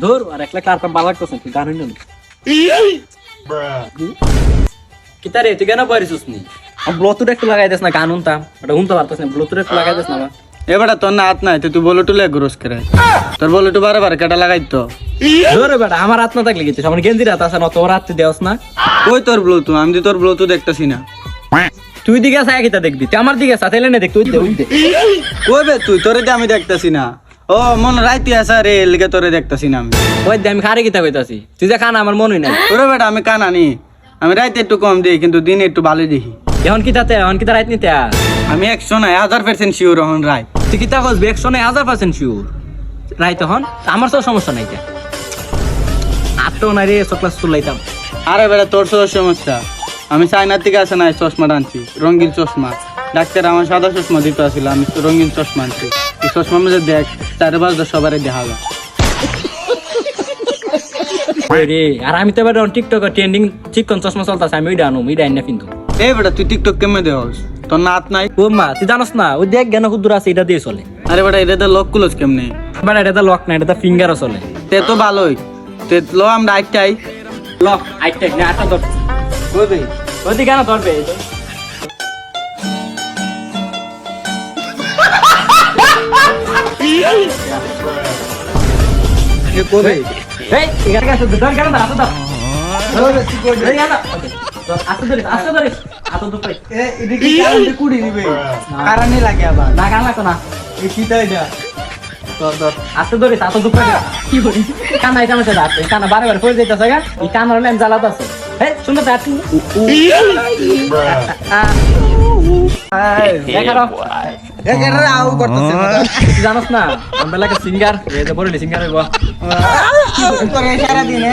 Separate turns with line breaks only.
ধর আর একলা কার কাম ভালো লাগতেছে তুই গান হইল কিতা রে তুই কেন পারিস নি ব্লুটুথ একটু লাগাই দিস না গান শুনতাম ওটা শুনতে পারতাস না ব্লুটুথ একটু লাগাই দিস না
এবারে তোর না হাত নাই তুই বলটু লে গ্রোস করে তোর বলটু বারে কেটা লাগাই তো
ধরে বেটা আমার হাত না থাকলে গেছিস আমার গেঞ্জির হাত আছে না তোর হাত দেওয়াস না
ওই তোর ব্লুটু আমি তো তোর ব্লুটু দেখতেছি না
তুই দিকে আসা কিতা দেখবি তুই আমার দিকে সাথে এলে দেখ তুই দে
কই বে তুই তোরে তো আমি দেখতেছি না ও মন রাইতে আসা রে লিগে তোরে দেখতেছি না আমি
ওই দে আমি খারে কিতা কইতাছি তুই যে খানা আমার মনই নাই
ওরে বেটা আমি কানা নি আমি রাইতে একটু কম দিই কিন্তু দিনে একটু ভালো দেখি
এখন কিতা রাইত নিতে
আমি 100 না 1000% শিওর হন রাই
তুই কিতা কস 100% শিওর রাই তখন আমার তো সমস্যা নাই কে আটটো না রে সকলাস তুলাইতাম
আরে বেটা তোর তো সমস্যা আমি চাইনার থেকে আসে নাই চশমা আনছি রঙিন চশমা ডাক্তার আমার সাদা চশমা দিতে আসছিল আমি তো রঙিন চশমা আনছি এই চশমা মধ্যে দেখ 4 সবারই দেখা যায়
রে আর আমি তো এবার টিকটক ট্রেন্ডিং চিকন চশমা চলতাছে আমি ওইটা আনো ওইটা আইনা কিন্তু
এই বেটা তুই টিকটক কেমনে দেহস তোর নাত নাই
ও মা তুই জানোস না ওই দেখ জ্ঞান কুদুর আছে এটা দিয়ে চলে
আরে বেটা এটা লক কুলস কেমনে
বাট এটা লক না এটা ফিঙ্গারও চলে
তে তো ভালোই তে লো আমরা আইটাই
লক আইটা না আটা ধর
কইবে
ওই দিকে না ধরবে
এ কইবে
এই এখানে কাছে ধর কেন না আটা ধর এই আটা আটা ধরে আটা ধর
এ এদিকে কারণে কুড়ি নিবে কারণে লাগে আবার
না গান লাগতো না
এই কিটা এটা ধর
আটা ধরে আটা ধর কি করি কানা এটা আমাকে দাঁড়াতে কানা বারে পড়ে যাইতাছে গা এই কানার লেম জ্বালাতে আছে এই শুনতে তা তুই দেখারো
একেরে আউ করতেছে
জানোস না আমরা লাগে সিঙ্গার এই যে বড়লি সিঙ্গার হইব
করে সারা দিন